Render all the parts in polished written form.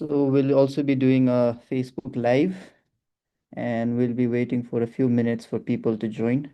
So we'll also be doing a Facebook Live and we'll be waiting for a few minutes for people to join.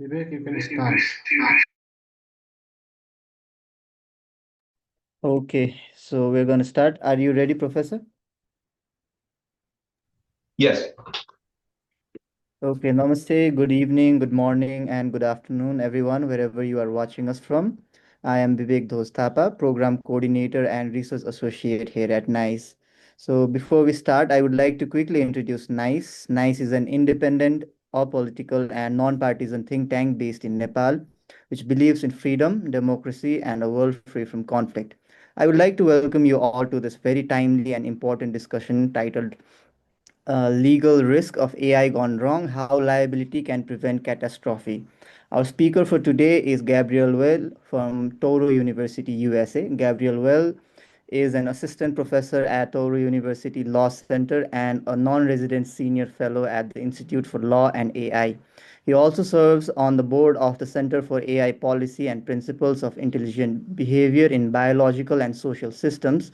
Vivek, you can start. Okay, so we're going to start. Are you ready, Professor? Yes. Okay, namaste, good evening, good morning, and good afternoon, everyone, wherever you are watching us from. I am Vivek Dhostapa, Program Coordinator and Research Associate here at NICE. So, before we start, I would like to quickly introduce NICE. NICE is an independent, apolitical, and non-partisan think tank based in Nepal, which believes in freedom, democracy, and a world free from conflict. I would like to welcome you all to this very timely and important discussion titled Legal Risk of AI Gone Wrong, How Liability Can Prevent Catastrophe. Our speaker for today is Gabriel Weil from Touro University, USA. Gabriel Weil is an assistant professor at Touro University Law Center and a non-resident senior fellow at the Institute for Law and AI. He also serves on the board of the Center for AI Policy and Principles of Intelligent Behavior in Biological and Social Systems.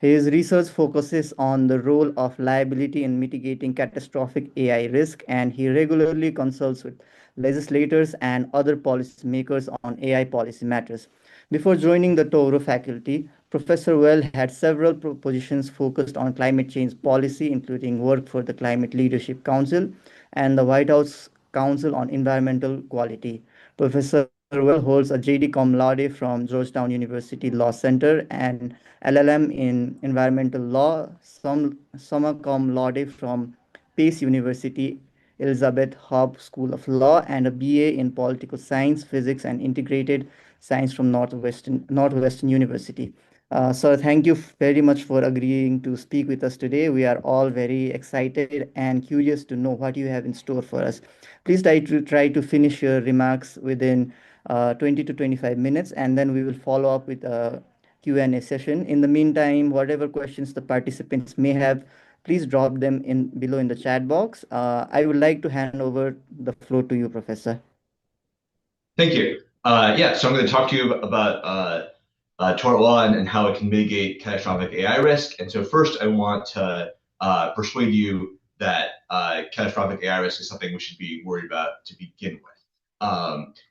His research focuses on the role of liability in mitigating catastrophic AI risk, and he regularly consults with legislators and other policymakers on AI policy matters. Before joining the Touro faculty, Professor Well had several positions focused on climate change policy, including work for the Climate Leadership Council and the White House Council on Environmental Quality. Professor Well holds a JD cum laude from Georgetown University Law Center and LL.M in Environmental Law, summa cum laude from Pace University, Elizabeth Haub School of Law, and a BA in Political Science, Physics, and Integrated Science from Northwestern University. Sir, thank you very much for agreeing to speak with us today. We are all very excited and curious to know what you have in store for us. Please try to finish your remarks within 20 to 25 minutes, and then we will follow up with a Q&A session. In the meantime, whatever questions the participants may have, please drop them in below in the chat box. I would like to hand over the floor to you, Professor. Thank you. Yeah, so I'm going to talk to you about tort law and how it can mitigate catastrophic AI risk. And so first, I want to persuade you that catastrophic AI risk is something we should be worried about to begin with.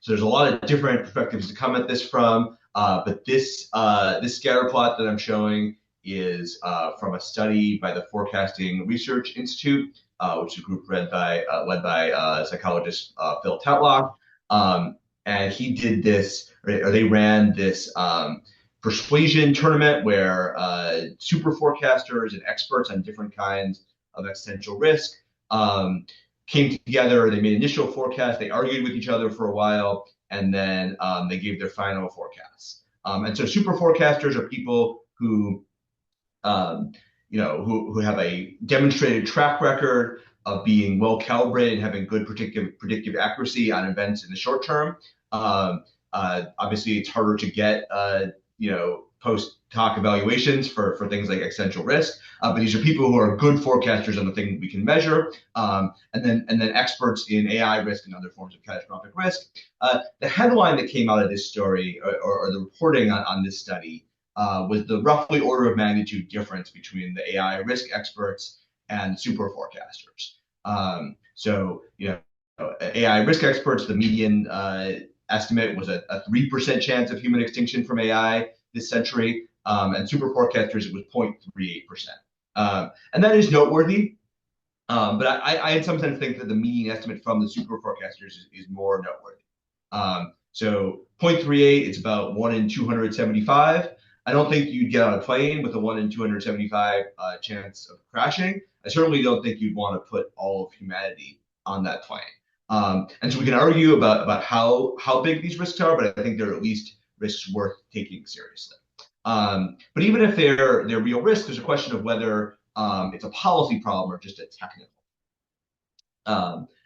So there's a lot of different perspectives to come at this from, but this scatter plot that I'm showing is from a study by the Forecasting Research Institute, which is a group led by psychologist Phil Tetlock. And he did this, or they ran this persuasion tournament where super forecasters and experts on different kinds of existential risk came together. They made initial forecasts, they argued with each other for a while, and then they gave their final forecasts. And so super forecasters are people who who have a demonstrated track record of being well calibrated and having good predictive accuracy on events in the short term. Obviously, it's harder to get post hoc evaluations for things like existential risk, but these are people who are good forecasters on the thing we can measure, and then experts in AI risk and other forms of catastrophic risk. The headline that came out of this story, or the reporting on this study, was the roughly order of magnitude difference between the AI risk experts and super forecasters. AI risk experts, the median estimate was a 3% chance of human extinction from AI this century, and super forecasters, it was 0.38%. And that is noteworthy, but I in some sense think that the median estimate from the super forecasters is more noteworthy. So 0.38, it's about 1 in 275. I don't think you'd get on a plane with a 1 in 275 chance of crashing. I certainly don't think you'd want to put all of humanity on that plane. And so we can argue about how big these risks are, but I think they're at least risks worth taking seriously. But even if they're real risks, there's a question of whether it's a policy problem or just a technical.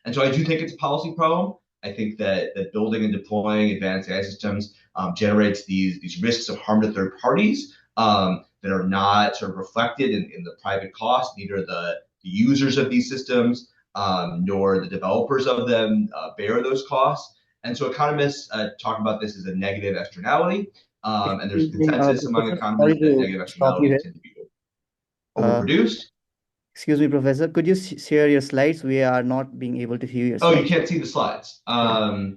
And so I do think it's a policy problem. I think that building and deploying advanced AI systems generates these risks of harm to third parties that are not sort of reflected in the private cost. Neither the users of these systems nor the developers of them bear those costs. And so economists talk about this as a negative externality. And there's Excuse me, consensus among Professor, sorry economists that to negative stop you externalities here. tend to be Uh, overproduced. Excuse me, Professor. Could you share your slides? We are not being able to view your Oh, you slides. can't see the slides. Yeah.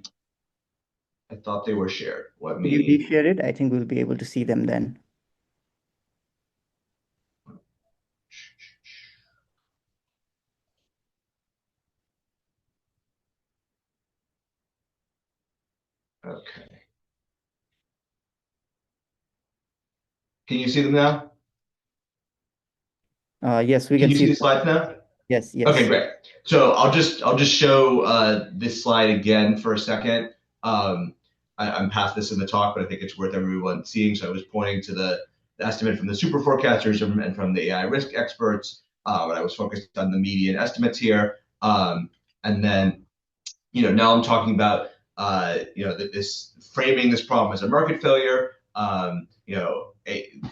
I thought they were shared. Let Could you me. please share it? I think we'll be able to see them then. Okay. Can you see them now? Yes, we Can can you see see the them. slides now? Yes, Okay, yes. great. So I'll just show this slide again for a second. I'm past this in the talk, but I think it's worth everyone seeing. So I was pointing to the estimate from the super forecasters and from the AI risk experts, but I was focused on the median estimates here. And then now I'm talking about this framing this problem as a market failure.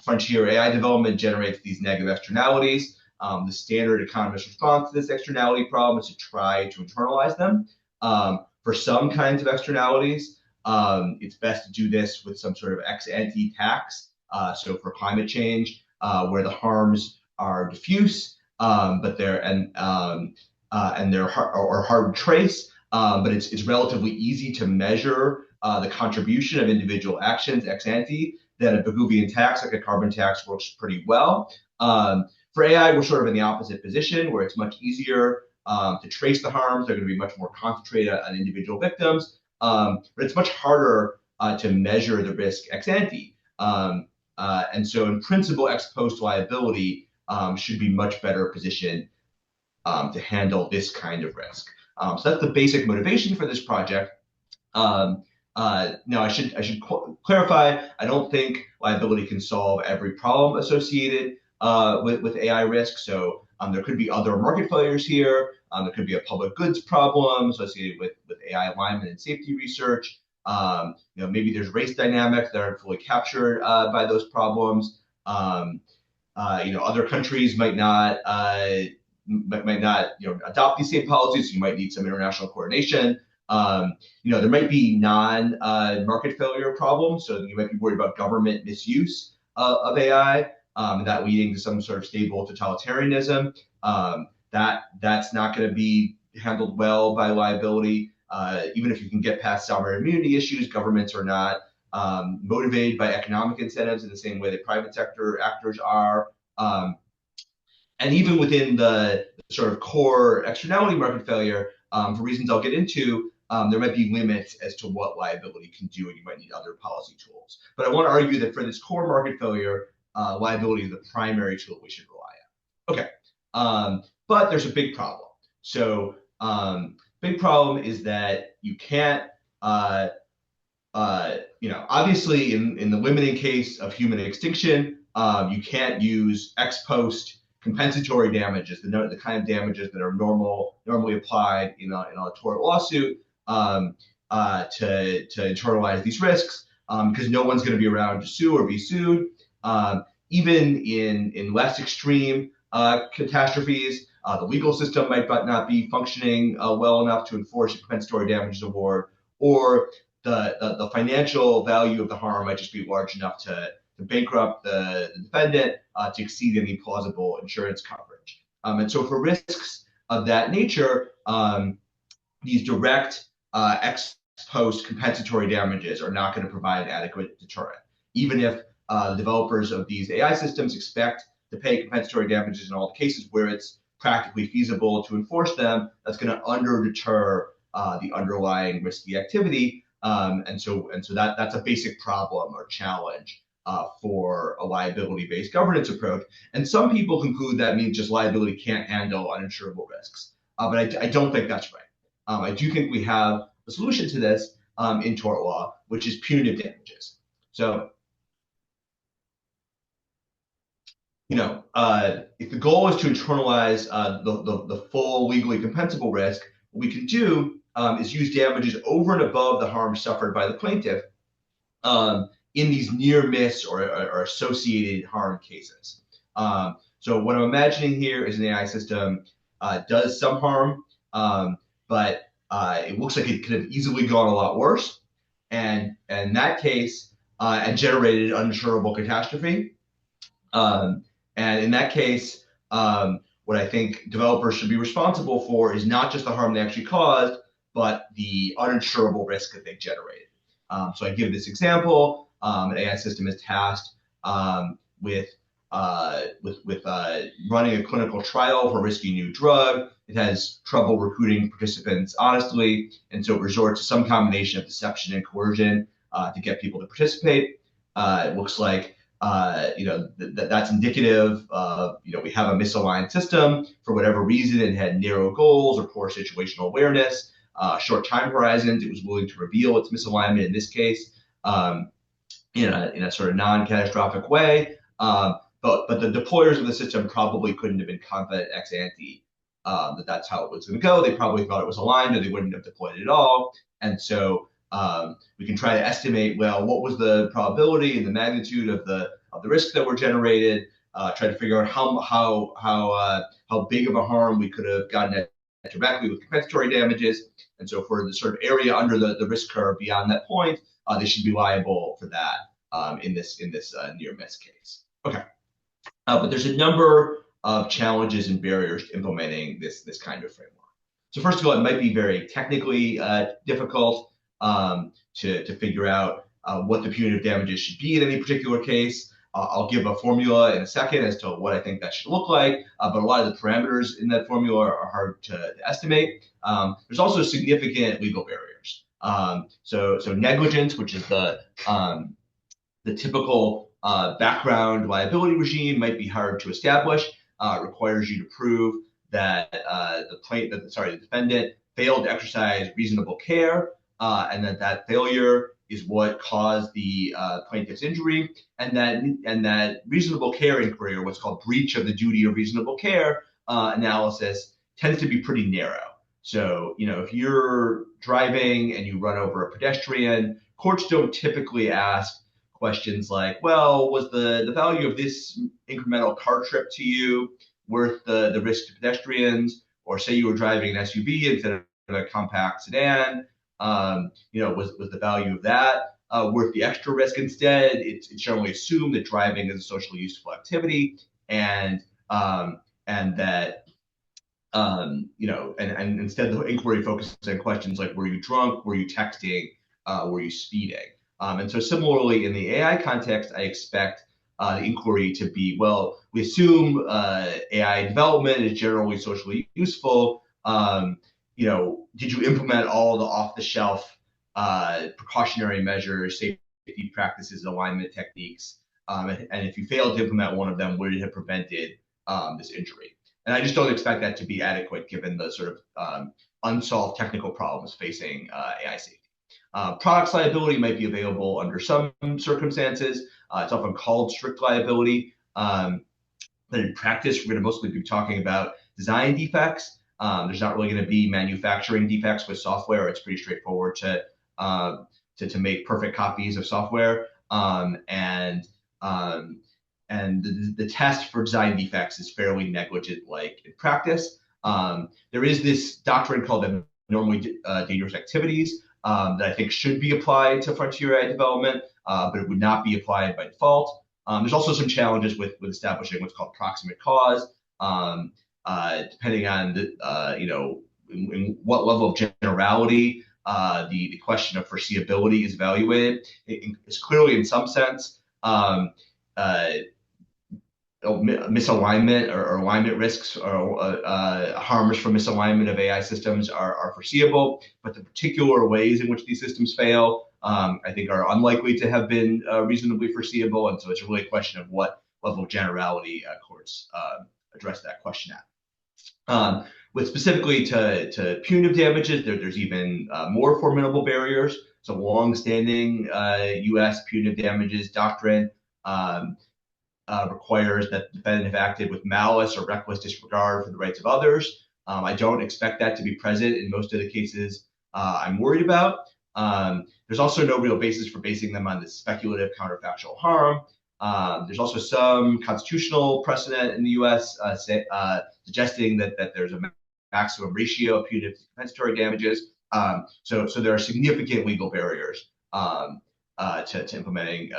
Frontier AI development generates these negative externalities. The standard economist response to this externality problem is to try to internalize them. For some kinds of externalities, it's best to do this with some sort of ex ante tax. So for climate change, where the harms are diffuse, but they're hard to trace, but it's relatively easy to measure the contribution of individual actions ex ante. Then a Pigouvian tax, like a carbon tax, works pretty well. For AI, we're sort of in the opposite position, where it's much easier to trace the harms. They're going to be much more concentrated on individual victims, but it's much harder to measure the risk ex ante. And so, in principle, ex post liability should be much better positioned to handle this kind of risk. So that's the basic motivation for this project. Now, I should clarify. I don't think liability can solve every problem associated with AI risk. So there could be other market failures here. There could be a public goods problem associated with AI alignment and safety research. Maybe there's race dynamics that aren't fully captured by those problems. Other countries might not adopt these same policies. So you might need some international coordination. There might be non-market failure problems. So you might be worried about government misuse of AI, and that leading to some sort of stable totalitarianism. That's not going to be handled well by liability. Even if you can get past sovereign immunity issues, governments are not motivated by economic incentives in the same way that private sector actors are. And even within the sort of core externality market failure, for reasons I'll get into, there might be limits as to what liability can do, and you might need other policy tools. But I want to argue that for this core market failure, liability is the primary tool we should rely on. Okay, but there's a big problem. So big problem is that you can't, obviously in the limiting case of human extinction, you can't use ex post compensatory damages, the kind of damages that are normally applied in a tort lawsuit to internalize these risks, because no one's going to be around to sue or be sued. Even in less extreme catastrophes, the legal system might not be functioning well enough to enforce a compensatory damages award, or the financial value of the harm might just be large enough to bankrupt the defendant to exceed any plausible insurance coverage. And so for risks of that nature, these direct ex post compensatory damages are not going to provide adequate deterrent. Even if developers of these AI systems expect to pay compensatory damages in all the cases where it's practically feasible to enforce them, that's going to under-deter the underlying risky activity. And so that's a basic problem or challenge for a liability-based governance approach. And some people conclude that means just liability can't handle uninsurable risks. But I don't think that's right. I do think we have a solution to this in tort law, which is punitive damages. So, if the goal is to internalize the full legally compensable risk, what we can do is use damages over and above the harm suffered by the plaintiff in these near miss or associated harm cases. So what I'm imagining here is an AI system does some harm, but it looks like it could have easily gone a lot worse. And in that case, and generated uninsurable catastrophe. And in that case, what what I think developers should be responsible for is not just the harm they actually caused, but the uninsurable risk that they generated. So I give this example. An AI system is tasked with running a clinical trial for a risky new drug. It has trouble recruiting participants honestly, and so it resorts to some combination of deception and coercion to get people to participate. It looks like that's indicative of we have a misaligned system for whatever reason. It had narrow goals or poor situational awareness, short time horizons. It was willing to reveal its misalignment in this case in a sort of non-catastrophic way. But the deployers of the system probably couldn't have been confident ex ante that that's how it was going to go. They probably thought it was aligned, or they wouldn't have deployed it at all. And so we can try to estimate, well, what was the probability and the magnitude of the risks that were generated. Try to figure out how big of a harm we could have gotten at directly with compensatory damages. And so for the sort of area under the risk curve beyond that point, they should be liable for that in this near miss case. Okay. But there's a number of challenges and barriers to implementing this kind of framework. So first of all, it might be very technically difficult to figure out what the punitive damages should be in any particular case. I'll give a formula in a second as to what I think that should look like, but a lot of the parameters in that formula are hard to estimate. There's also significant legal barriers. So negligence, which is the typical background liability regime, might be hard to establish. It requires you to prove that the defendant failed to exercise reasonable care, and that failure is what caused the plaintiff's injury, and that reasonable care inquiry, or what's called breach of the duty of reasonable care analysis, tends to be pretty narrow. So, if you're driving and you run over a pedestrian, courts don't typically ask questions like, well, was the value of this incremental car trip to you worth the risk to pedestrians? Or say you were driving an SUV instead of a compact sedan, was the value of that worth the extra risk? Instead, it's generally assumed that driving is a socially useful activity, and that and instead the inquiry focuses on questions like, were you drunk, were you texting, were you speeding? And so similarly in the AI context, I expect the inquiry to be, well, we assume AI development is generally socially useful. Did you implement all the off-the-shelf precautionary measures, safety practices, alignment techniques? And if you failed to implement one of them, would it have prevented this injury? And I just don't expect that to be adequate given the sort of unsolved technical problems facing AI safety. Products liability might be available under some circumstances. It's often called strict liability. But in practice, we're going to mostly be talking about design defects. There's not really going to be manufacturing defects with software. It's pretty straightforward to make perfect copies of software. And the test for design defects is fairly negligent-like in practice. There is this doctrine called abnormally dangerous activities that I think should be applied to frontier AI development, but it would not be applied by default. There's also some challenges with establishing what's called proximate cause, depending on in what level of generality the question of foreseeability is evaluated. It's clearly, in some sense, misalignment or alignment risks or harms from misalignment of AI systems are foreseeable, but the particular ways in which these systems fail, I think, are unlikely to have been reasonably foreseeable. And so it's really a question of what level of generality courts address that question at. With specifically to punitive damages, there's even more formidable barriers. So long-standing U.S. punitive damages doctrine requires that the defendant have acted with malice or reckless disregard for the rights of others. I don't expect that to be present in most of the cases I'm worried about. There's also no real basis for basing them on this speculative counterfactual harm. There's also some constitutional precedent in the U.S. Suggesting that there's a maximum ratio of punitive to compensatory damages. So there are significant legal barriers to implementing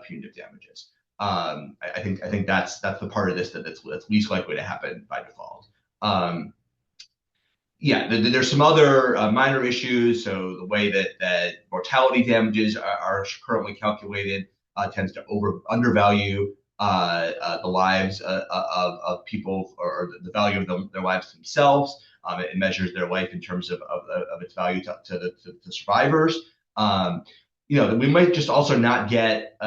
punitive damages. I think that's the part of this that's least likely to happen by default. Yeah, there's some other minor issues. So the way that mortality damages are currently calculated tends to undervalue the lives of people, or the value of their lives themselves. It measures their life in terms of its value to the survivors. We might just also not get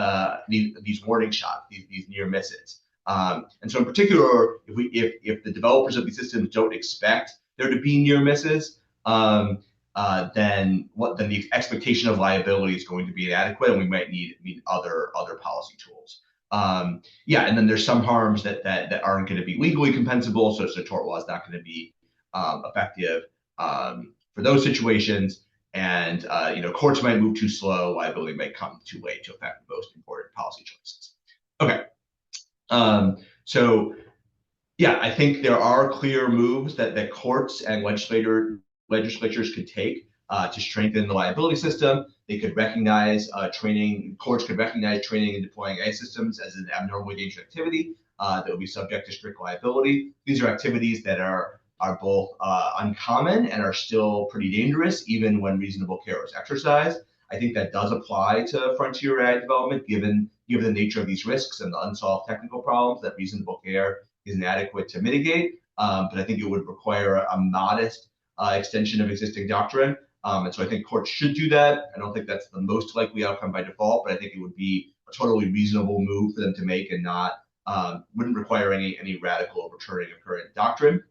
these warning shots, these near misses. And so in particular, if the developers of these systems don't expect there to be near misses, then the expectation of liability is going to be inadequate, and we might need other policy tools. And then there's some harms that aren't going to be legally compensable, so tort law is not going to be effective for those situations. And courts might move too slow, liability might come too late to affect the most important policy choices. Okay. I think there are clear moves that courts and legislatures could take to strengthen the liability system. They could recognize courts could recognize training and deploying AI systems as an abnormally dangerous activity that would be subject to strict liability. These are activities that are both uncommon and are still pretty dangerous, even when reasonable care is exercised. I think that does apply to frontier AI development, given the nature of these risks and the unsolved technical problems that reasonable care is inadequate to mitigate. But I think it would require a modest extension of existing doctrine. And so I think courts should do that. I don't think that's the most likely outcome by default, but I think it would be a totally reasonable move for them to make, and wouldn't require any radical overturning of current doctrine.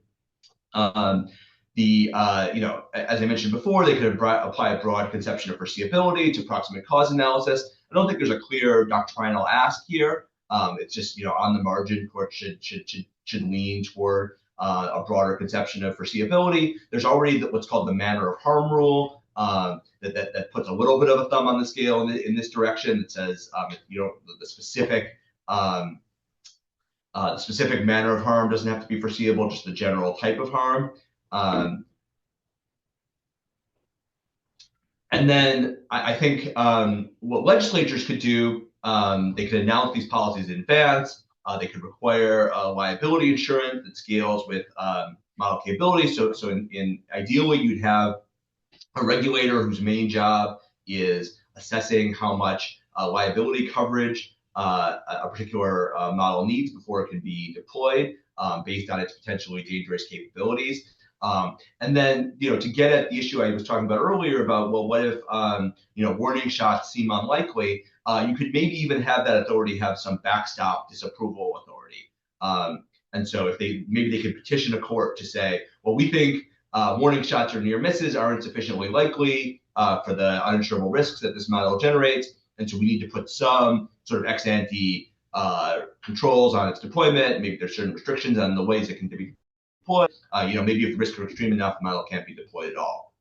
As I mentioned before, they could apply a broad conception of foreseeability to proximate cause analysis. I don't think there's a clear doctrinal ask here. It's just, on the margin, courts should lean toward a broader conception of foreseeability. There's already what's called the manner of harm rule that puts a little bit of a thumb on the scale in this direction. That says, the specific manner of harm doesn't have to be foreseeable, just the general type of harm. And then I think what legislatures could do, they could announce these policies in advance. They could require liability insurance that scales with model capability. So ideally, you'd have a regulator whose main job is assessing how much liability coverage a particular model needs before it can be deployed based on its potentially dangerous capabilities. And then, to get at the issue I was talking about earlier about, well, what if, warning shots seem unlikely? You could maybe even have that authority have some backstop disapproval authority. And so maybe they could petition a court to say, well, we think warning shots or near misses aren't sufficiently likely for the uninsurable risks that this model generates. And so we need to put some sort of ex ante controls on its deployment. Maybe there's certain restrictions on the ways it can be deployed. Maybe if the risks are extreme enough, the model can't be deployed at all.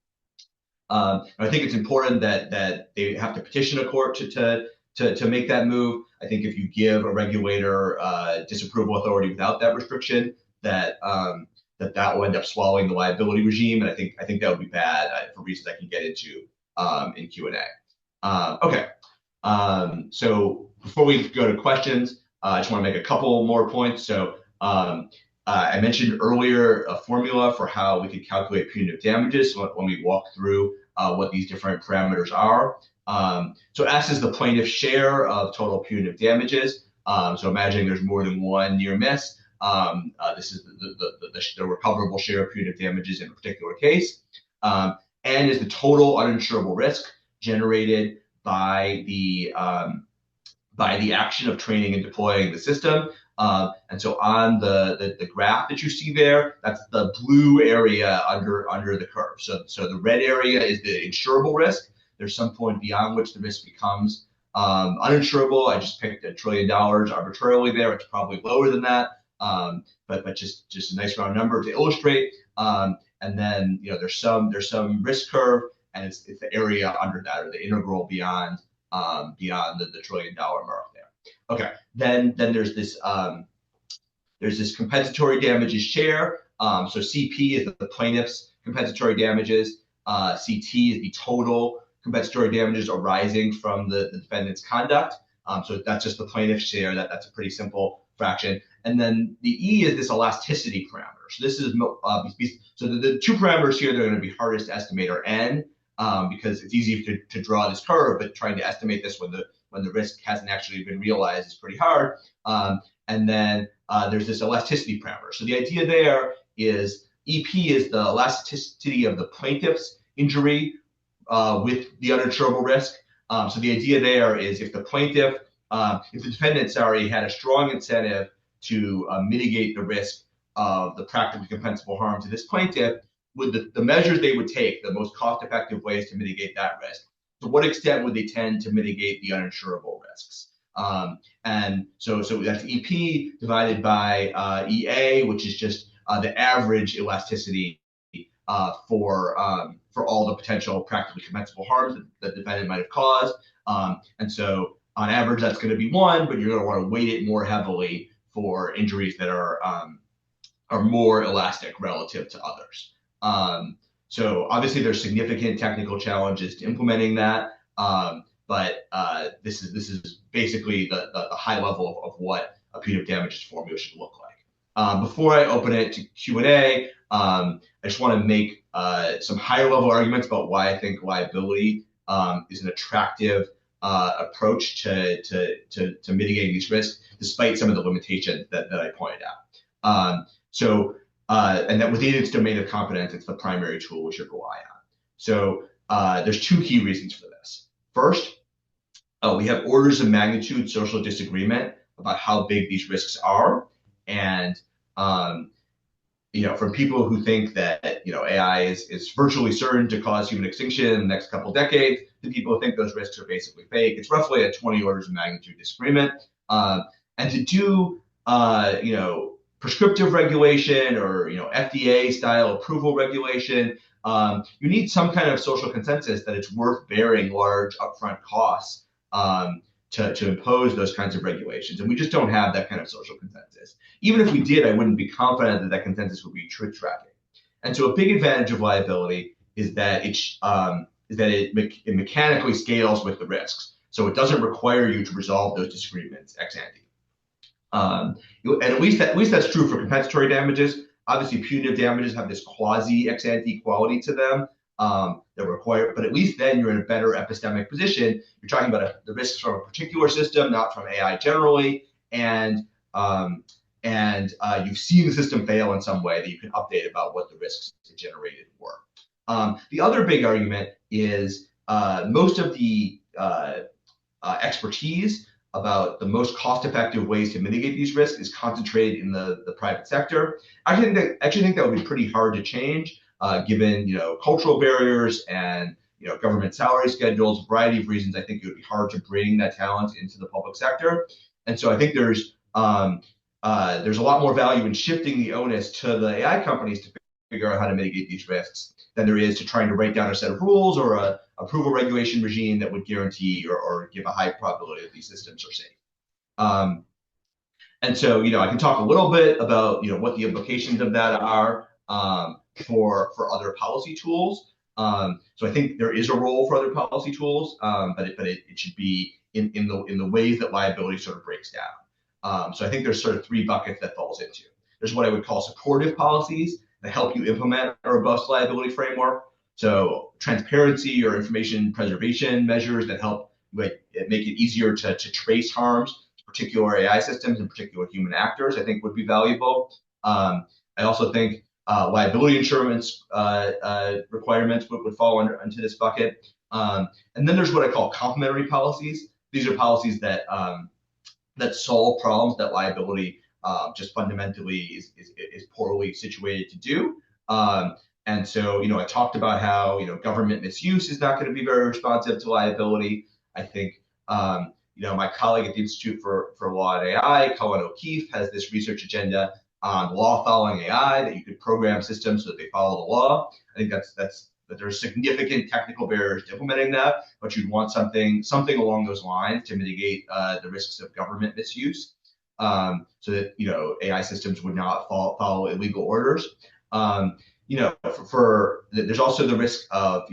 I think it's important that they have to petition a court to make that move. I think if you give a regulator disapproval authority without that restriction, that will end up swallowing the liability regime, and I think that would be bad for reasons I can get into in Q&A. Okay. So before we go to questions, I just want to make a couple more points. So I mentioned earlier a formula for how we could calculate punitive damages when we walk through what these different parameters are. So S is the plaintiff's share of total punitive damages. So imagining there's more than one near miss. This is the recoverable share of punitive damages in a particular case. N is the total uninsurable risk generated by the action of training and deploying the system. And so on the graph that you see there, that's the blue area under the curve. So the red area is the insurable risk. There's some point beyond which the risk becomes uninsurable. I just picked $1 trillion arbitrarily there. It's probably lower than that, but just a nice round number to illustrate. And then there's some risk curve, and it's the area under that, or the integral beyond the $1 trillion mark there. Okay, then there's this compensatory damages share. So CP is the plaintiff's compensatory damages. CT is the total compensatory damages arising from the defendant's conduct. So that's just the plaintiff's share. That's a pretty simple fraction. And then the E is this elasticity parameter. So this is so the two parameters here that are going to be hardest to estimate are N, because it's easy to draw this curve, but trying to estimate this when the risk hasn't actually been realized is pretty hard. And then there's this elasticity parameter. So the idea there is EP is the elasticity of the plaintiff's injury with the uninsurable risk. So the idea there is if the defendant, had a strong incentive to mitigate the risk of the practically compensable harm to this plaintiff, would the measures they would take, the most cost-effective ways to mitigate that risk, to what extent would they tend to mitigate the uninsurable risks? And so that's EP divided by EA, which is just the average elasticity for all the potential practically compensable harms that the defendant might have caused. And so on average, that's going to be 1, but you're going to want to weight it more heavily for injuries that are more elastic relative to others. So obviously there's significant technical challenges to implementing that, but this is basically the high level of what a punitive damages formula should look like. Before I open it to Q&A, I just want to make some higher level arguments about why I think liability is an attractive approach to mitigating these risks, despite some of the limitations that I pointed out. And that within its domain of competence, it's the primary tool we should rely on. So there's 2 key reasons for this. First, we have orders of magnitude social disagreement about how big these risks are. And from people who think that AI is virtually certain to cause human extinction in the next couple decades, to people who think those risks are basically fake, it's roughly a 20 orders of magnitude disagreement. And to do prescriptive regulation or FDA style approval regulation, you need some kind of social consensus that it's worth bearing large upfront costs to impose those kinds of regulations. And we just don't have that kind of social consensus. Even if we did, I wouldn't be confident that consensus would be truth tracking. And so a big advantage of liability is that it mechanically scales with the risks. So it doesn't require you to resolve those disagreements ex ante. And at least that's true for compensatory damages. Obviously, punitive damages have this quasi ex ante quality to them that require, but at least then you're in a better epistemic position. You're talking about the risks from a particular system, not from AI generally, and you've seen the system fail in some way that you can update about what the risks it generated were. The other big argument is most of the expertise about the most cost-effective ways to mitigate these risks is concentrated in the private sector. I actually think that would be pretty hard to change, given cultural barriers and government salary schedules, a variety of reasons. I think it would be hard to bring that talent into the public sector, and so I think there's a lot more value in shifting the onus to the AI companies to figure out how to mitigate these risks than there is to trying to write down a set of rules or a approval regulation regime that would guarantee or give a high probability that these systems are safe. And so, I can talk a little bit about, what the implications of that are for other policy tools. So I think there is a role for other policy tools, but it should be in the ways that liability sort of breaks down. So I think there's sort of 3 buckets that falls into. There's what I would call supportive policies that help you implement a robust liability framework. So transparency or information preservation measures that help make it easier to trace harms to particular AI systems and particular human actors, I think would be valuable. I also think liability insurance requirements would fall into this bucket. And then there's what I call complementary policies. These are policies that solve problems that liability just fundamentally is poorly situated to do. And so, I talked about how, government misuse is not going to be very responsive to liability. I think, my colleague at the Institute for Law and AI, Cullen O'Keefe, has this research agenda on law following AI, that you could program systems so that they follow the law. I think that there's significant technical barriers to implementing that, but you'd want something along those lines to mitigate the risks of government misuse, so that AI systems would not follow illegal orders. There's also the risk of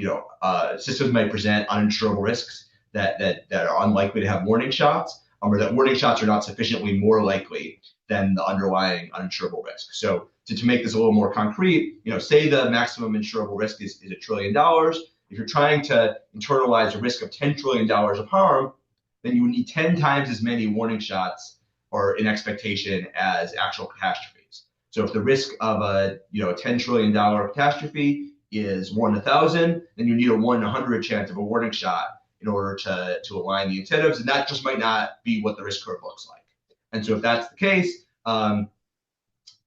systems might present uninsurable risks that are unlikely to have warning shots, or that warning shots are not sufficiently more likely than the underlying uninsurable risk. So to make this a little more concrete, say the maximum insurable risk is $1 trillion. If you're trying to internalize a risk of $10 trillion of harm, then you would need 10 times as many warning shots or in expectation as actual catastrophes. So if the risk of a $10 trillion catastrophe is 1 in 1,000, then you need a 1 in 100 chance of a warning shot in order to align the incentives, and that just might not be what the risk curve looks like. And so if that's the case,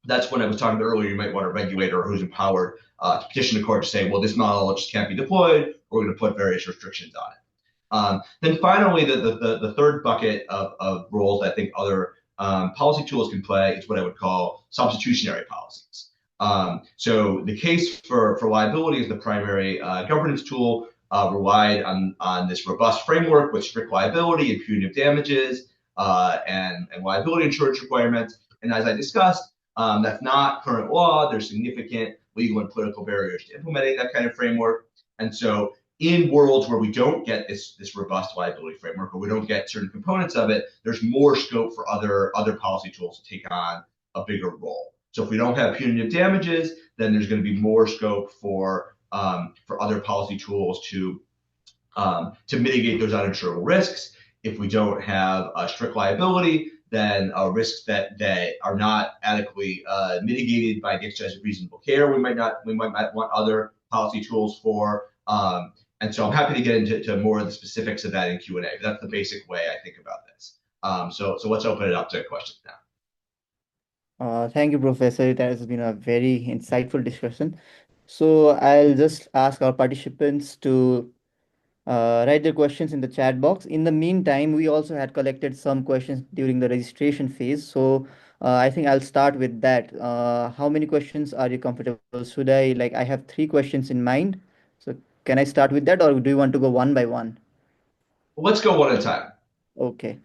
that's when I was talking about earlier, you might want a regulator who's empowered to petition the court to say, well, this model just can't be deployed. We're going to put various restrictions on it. Then finally, the third bucket of roles I think other policy tools can play is what I would call substitutionary policies. So the case for liability as the primary governance tool relied on this robust framework with strict liability and punitive damages and liability insurance requirements. And as I discussed, that's not current law. There's significant legal and political barriers to implementing that kind of framework. And so in worlds where we don't get this robust liability framework, or we don't get certain components of it, there's more scope for other policy tools to take on a bigger role. So if we don't have punitive damages, then there's going to be more scope for other policy tools to mitigate those uninsurable risks. If we don't have strict liability, then risks that are not adequately mitigated by the exercise of reasonable care, we might want other policy tools for. And so I'm happy to get into more of the specifics of that in Q&A. But that's the basic way I think about this. So let's open it up to questions now. Thank you, Professor. That has been a very insightful discussion. So I'll just ask our participants to write their questions in the chat box. In the meantime, we also had collected some questions during the registration phase. So I think I'll start with that. How many questions are you comfortable? Should I have 3 questions in mind. So can I start with that, or do you want to go one by one? Let's go one at a time. Okay.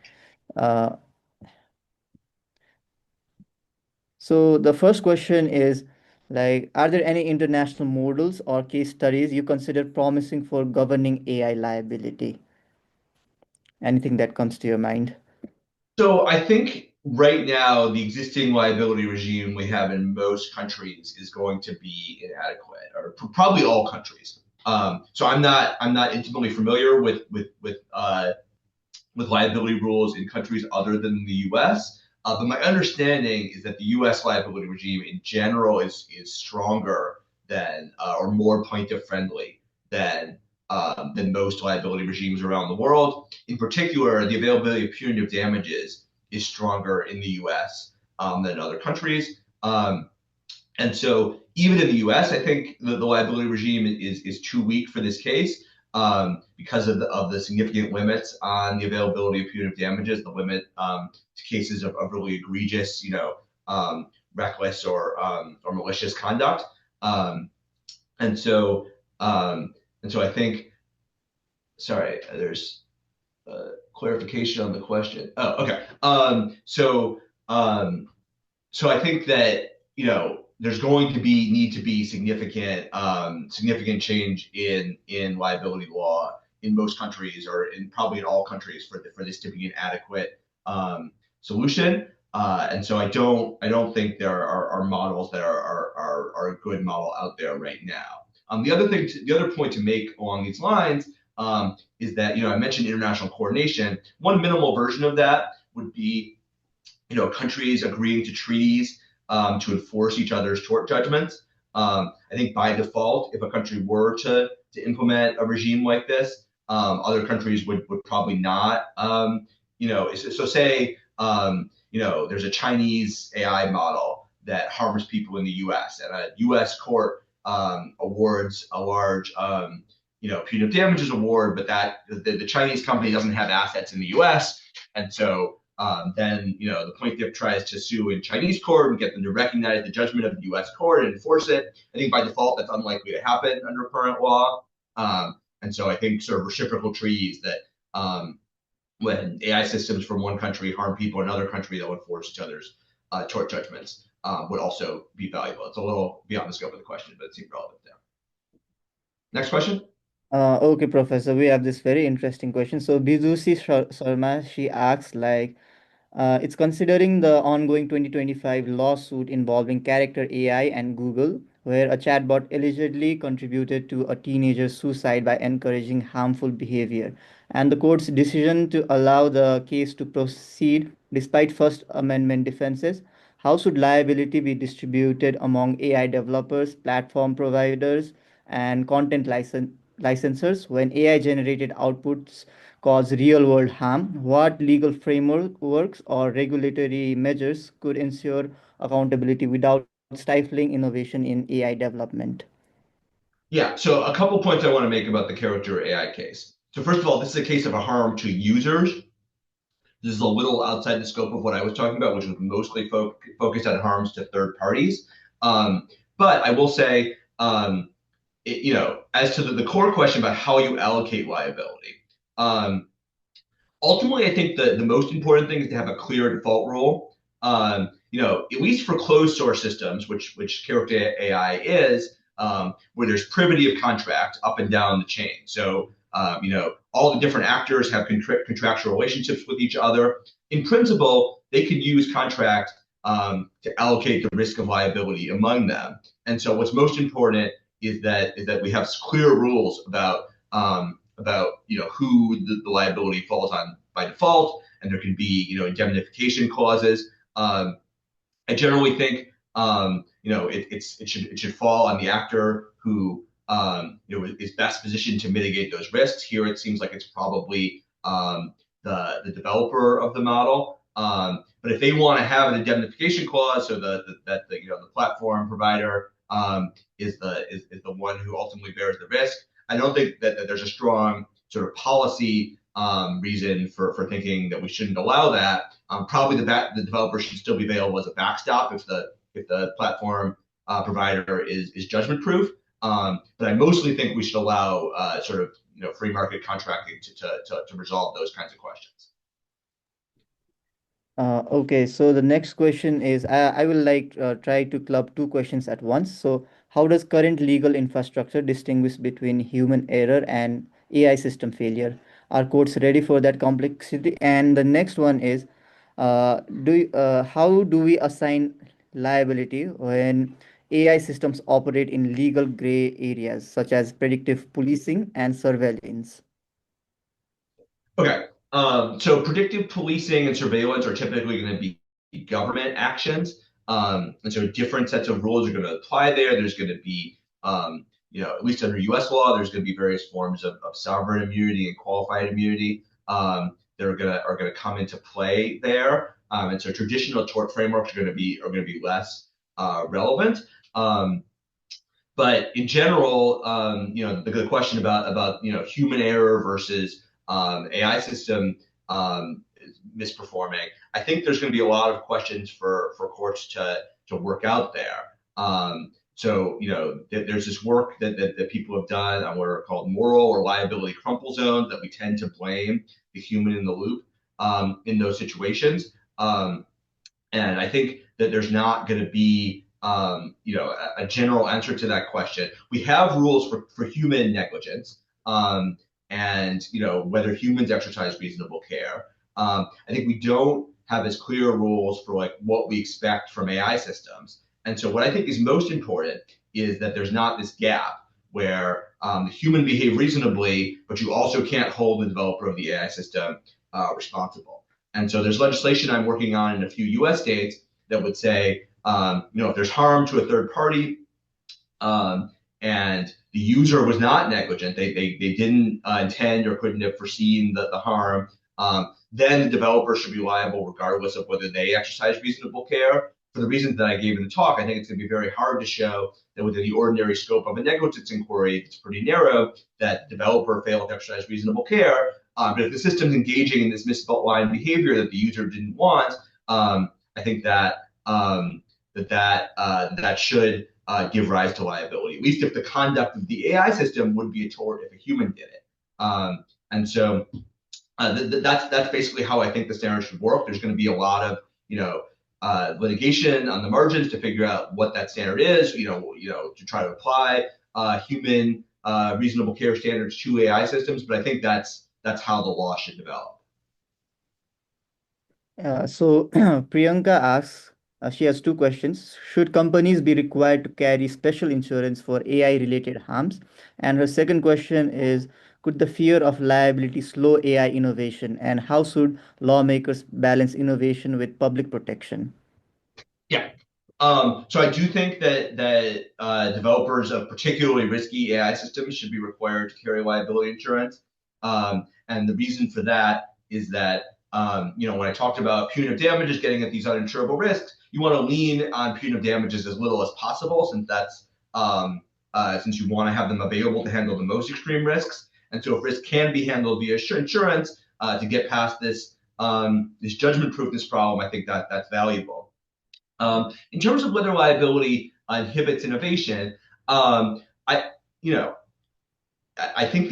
So the first question is, are there any international models or case studies you consider promising for governing AI liability? Anything that comes to your mind? So I think right now the existing liability regime we have in most countries is going to be inadequate, or probably all countries. So I'm not intimately familiar with liability rules in countries other than the U.S. But my understanding is that the U.S. liability regime in general is stronger than or more plaintiff friendly than most liability regimes around the world. In particular, the availability of punitive damages is stronger in the U.S. Than other countries. And so even in the U.S., I think the liability regime is too weak for this case because of the significant limits on the availability of punitive damages, the limit to cases of really egregious, reckless or malicious conduct. And so I think, sorry, there's clarification on the question. Oh, okay. So I think that, there's going to need to be significant change in liability law in most countries, or probably in all countries, for this to be an adequate solution. And so I don't think there are models that are a good model out there right now. The other point to make along these lines is that, I mentioned international coordination. One minimal version of that would be, countries agreeing to treaties to enforce each other's tort judgments. I think by default, if a country were to implement a regime like this, other countries would probably not. So say there's a Chinese AI model that harms people in the U.S. and a U.S. court awards a large punitive damages award, but that the Chinese company doesn't have assets in the U.S. And so then the plaintiff tries to sue in Chinese court and get them to recognize the judgment of the U.S. court and enforce it. I think by default that's unlikely to happen under current law. And so I think sort of reciprocal treaties that when AI systems from one country harm people in another country, they'll enforce each other's tort judgments would also be valuable. It's a little beyond the scope of the question, but it seems relevant there. Next question. Okay, Professor, we have this very interesting question. So Bidusi Sharma, she asks like, it's considering the ongoing 2025 lawsuit involving Character AI and Google, where a chatbot allegedly contributed to a teenager's suicide by encouraging harmful behavior, and the court's decision to allow the case to proceed despite First Amendment defenses. How should liability be distributed among AI developers, platform providers, and content licensors when AI generated outputs cause real world harm? What legal framework works or regulatory measures could ensure accountability without stifling innovation in AI development? Yeah, so a couple points I want to make about the character AI case. So first of all, this is a case of a harm to users. This is a little outside the scope of what I was talking about, which was mostly focused on harms to third parties. Um, but I will say, as to the core question about how you allocate liability, um, ultimately, I think the most important thing is to have a clear default rule. At least for closed source systems, which character AI is, where there's privity of contract up and down the chain. So, all the different actors have contractual relationships with each other. In principle, they can use contract to allocate the risk of liability among them. And so, what's most important is that we have clear rules about who the liability falls on by default, and there can be indemnification clauses. I generally think it should fall on the actor who is best positioned to mitigate those risks. Here, it seems like it's probably the developer of the model. But if they want to have an indemnification clause, so that the platform provider is the one who ultimately bears the risk, I don't think that there's a strong sort of policy reason for thinking that we shouldn't allow that. Probably the developer should still be available as a backstop if the platform provider is judgment proof. But I mostly think we should allow sort of free market contracting to resolve those kinds of questions. Okay, so the next question is I will try to club two questions at once. So, how does current legal infrastructure distinguish between human error and AI system failure? Are courts ready for that complexity? And the next one is, how do we assign liability when AI systems operate in legal gray areas such as predictive policing and surveillance? Okay. So predictive policing and surveillance are typically going to be government actions. And so different sets of rules are going to apply there. There's going to be, at least under US law, there's going to be various forms of sovereign immunity and qualified immunity that are going to come into play there. And so traditional tort frameworks are going to be less relevant. But in general, the question about human error versus AI system misperforming, I think there's going to be a lot of questions for courts to work out there. There's this work that people have done on what are called moral or liability crumple zones that we tend to blame the human in the loop in those situations. And I think that there's not going to be a general answer to that question. We have rules for human negligence, and whether humans exercise reasonable care. I think we don't have as clear rules for like what we expect from AI systems. And so what I think is most important is that there's not this gap where the human behave reasonably, but you also can't hold the developer of the AI system responsible. And so there's legislation I'm working on in a few US states that would say, if there's harm to a third party and the user was not negligent, they didn't intend or couldn't have foreseen the harm, then the developer should be liable regardless of whether they exercise reasonable care. For the reasons that I gave in the talk, I think it's going to be very hard to show that within the ordinary scope of a negligence inquiry, it's pretty narrow, that the developer failed to exercise reasonable care. But if the system's engaging in this misaligned behavior that the user didn't want, I think that should give rise to liability, at least if the conduct of the AI system would be a tort if a human did it. And so that's basically how I think the standard should work. There's going to be a lot of litigation on the margins to figure out what that standard is, to try to apply human reasonable care standards to AI systems, but I think that's how the law should develop. So Priyanka asks, she has two questions. Should companies be required to carry special insurance for AI-related harms? And her second question is, could the fear of liability slow AI innovation? And how should lawmakers balance innovation with public protection? Yeah. So I do think that developers of particularly risky AI systems should be required to carry liability insurance. And the reason for that is that when I talked about punitive damages getting at these uninsurable risks, you want to lean on punitive damages as little as possible, since you want to have them available to handle the most extreme risks. And so if risk can be handled via insurance to get past this judgment proofness problem, I think that's valuable. In terms of whether liability inhibits innovation, I think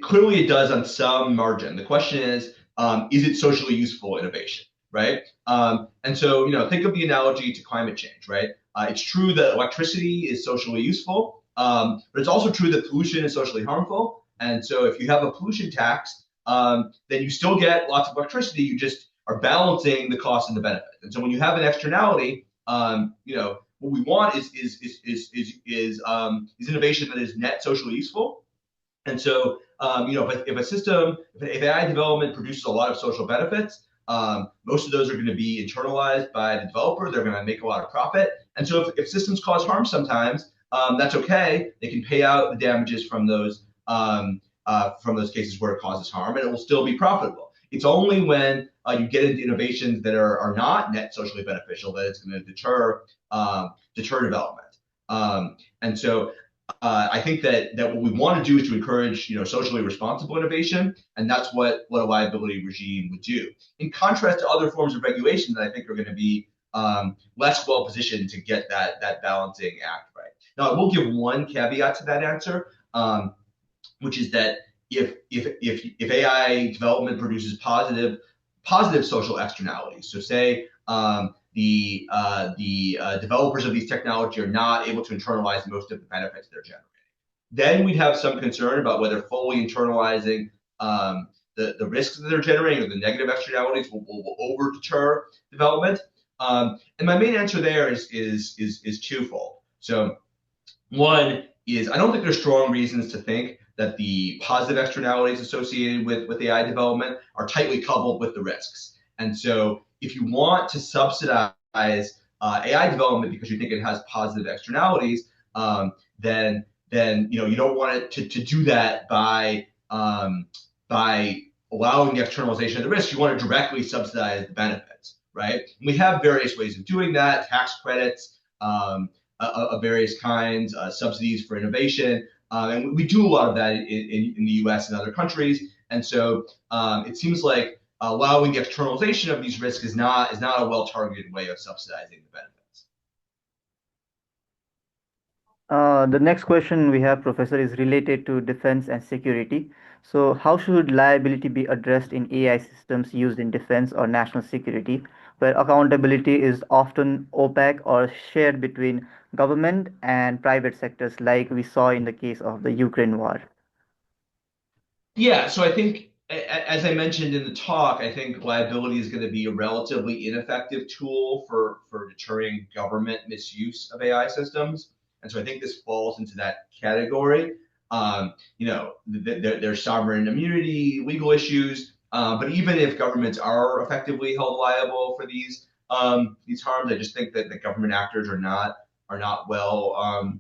clearly it does on some margin. The question is it socially useful innovation, right? And so think of the analogy to climate change, right? It's true that electricity is socially useful, but it's also true that pollution is socially harmful. And so if you have a pollution tax, then you still get lots of electricity. You just are balancing the cost and the benefit. And so when you have an externality, what we want is innovation that is net socially useful. And so if AI development produces a lot of social benefits, most of those are going to be internalized by the developer. They're going to make a lot of profit. And so if systems cause harm sometimes, that's okay. They can pay out the damages from those cases where it causes harm, and it will still be profitable. It's only when you get into innovations that are not net socially beneficial that it's going to deter development. And so I think that what we want to do is to encourage socially responsible innovation, and that's what a liability regime would do. In contrast to other forms of regulation that I think are going to be less well positioned to get that balancing act right. Now, I will give one caveat to that answer, which is that if AI development produces positive social externalities, so say the developers of these technology are not able to internalize most of the benefits they're generating, then we'd have some concern about whether fully internalizing the risks that they're generating or the negative externalities will over deter development. And my main answer there is twofold. So one is I don't think there's strong reasons to think that the positive externalities associated with AI development are tightly coupled with the risks. And so if you want to subsidize AI development because you think it has positive externalities, then you don't want it to do that by allowing the externalization of the risk. You want to directly subsidize the benefits, right? And we have various ways of doing that: tax credits of various kinds, subsidies for innovation. And we do a lot of that in the US and other countries. And so it seems like allowing the externalization of these risks is not a well-targeted way of subsidizing the benefits. The next question we have, Professor, is related to defense and security. So, how should liability be addressed in AI systems used in defense or national security, where accountability is often opaque or shared between government and private sectors, like we saw in the case of the Ukraine war? Yeah, so I think, as I mentioned in the talk, I think liability is going to be a relatively ineffective tool for deterring government misuse of AI systems. And so I think this falls into that category. There's sovereign immunity, legal issues, but even if governments are effectively held liable for these harms, I just think that the government actors are not well.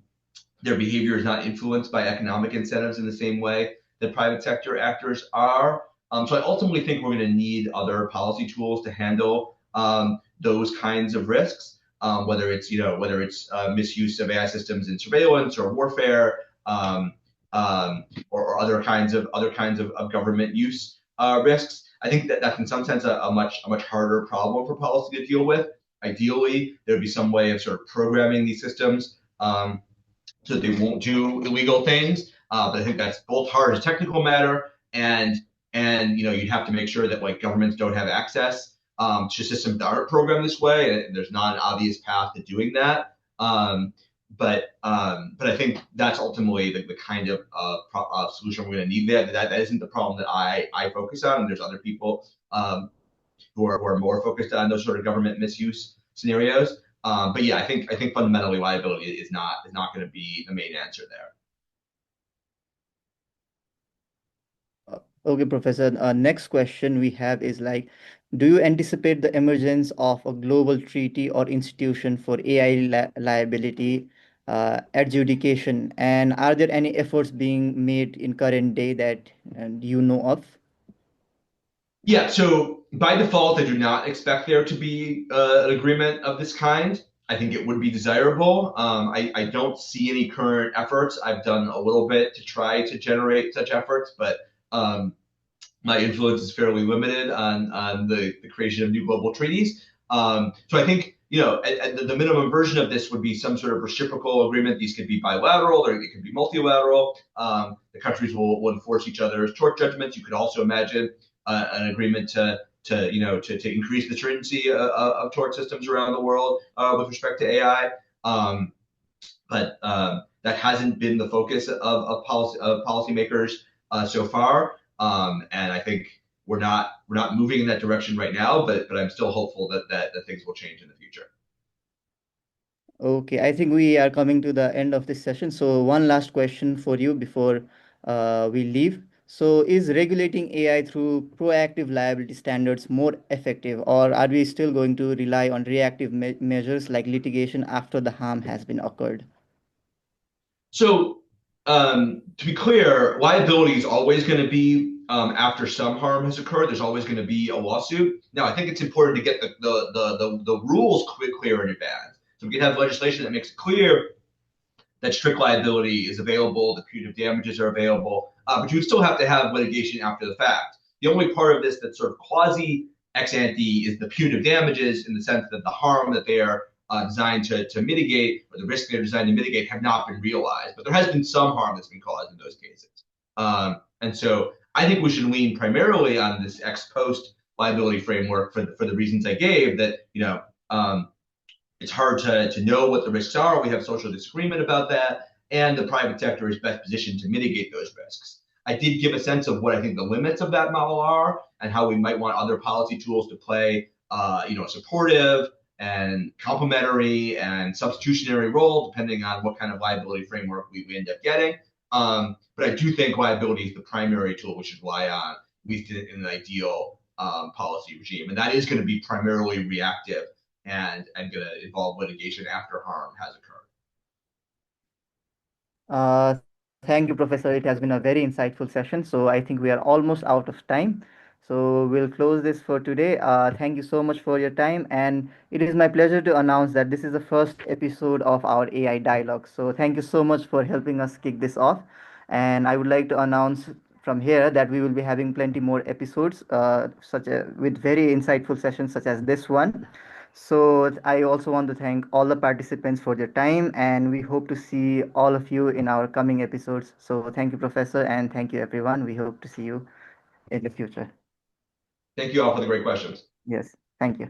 Their behavior is not influenced by economic incentives in the same way that private sector actors are. So I ultimately think we're going to need other policy tools to handle those kinds of risks, whether it's misuse of AI systems in surveillance or warfare, or other kinds of government use risks. I think that's in some sense a much harder problem for policy to deal with. Ideally, there'd be some way of sort of programming these systems so that they won't do illegal things. But I think that's both hard as a technical matter, and you'd have to make sure that governments don't have access to systems that aren't programmed this way, and there's not an obvious path to doing that. but I think that's ultimately the kind of solution we're going to need there. That isn't the problem that I focus on, and there's other people who are more focused on those sort of government misuse scenarios. But yeah, I think fundamentally liability is not going to be the main answer there. Okay, Professor. Next question we have is like, do you anticipate the emergence of a global treaty or institution for AI liability adjudication? And are there any efforts being made in current day that you know of? Yeah, so by default, I do not expect there to be an agreement of this kind. I think it would be desirable. I don't see any current efforts. I've done a little bit to try to generate such efforts, but my influence is fairly limited on the creation of new global treaties. So I think, the minimum version of this would be some sort of reciprocal agreement. These could be bilateral or it could be multilateral. The countries will enforce each other's tort judgments. You could also imagine an agreement to increase the stringency of tort systems around the world with respect to AI. But that hasn't been the focus of policymakers so far. And I think we're not moving in that direction right now, but I'm still hopeful that things will change in the future. Okay, I think we are coming to the end of this session. So one last question for you before we leave. So is regulating AI through proactive liability standards more effective, or are we still going to rely on reactive measures like litigation after the harm has been occurred? So to be clear, liability is always going to be after some harm has occurred. There's always going to be a lawsuit. Now, I think it's important to get the rules clear in advance. So we can have legislation that makes it clear that strict liability is available, the punitive damages are available, but you would still have to have litigation after the fact. The only part of this that's sort of quasi ex ante is the punitive damages, in the sense that the harm that they are designed to mitigate, or the risk they're designed to mitigate, have not been realized. But there has been some harm that's been caused in those cases. And so I think we should lean primarily on this ex post liability framework for the reasons I gave, that it's hard to know what the risks are. We have social disagreement about that, and the private sector is best positioned to mitigate those risks. I did give a sense of what I think the limits of that model are, and how we might want other policy tools to play, a supportive and complementary and substitutionary role, depending on what kind of liability framework we end up getting. But I do think liability is the primary tool we should rely on, at least in an ideal policy regime, and that is going to be primarily reactive and going to involve litigation after harm has occurred. Uh, Thank you, Professor. It has been a very insightful session. So I think we are almost out of time. So we'll close this for today. Thank you so much for your time. And it is my pleasure to announce that this is the first episode of our AI dialogue. So thank you so much for helping us kick this off. And I would like to announce from here that we will be having plenty more episodes, with very insightful sessions such as this one. So I also want to thank all the participants for their time, and we hope to see all of you in our coming episodes. So thank you, Professor, and thank you, everyone. We hope to see you in the future. Thank you all for the great questions. Yes, thank you.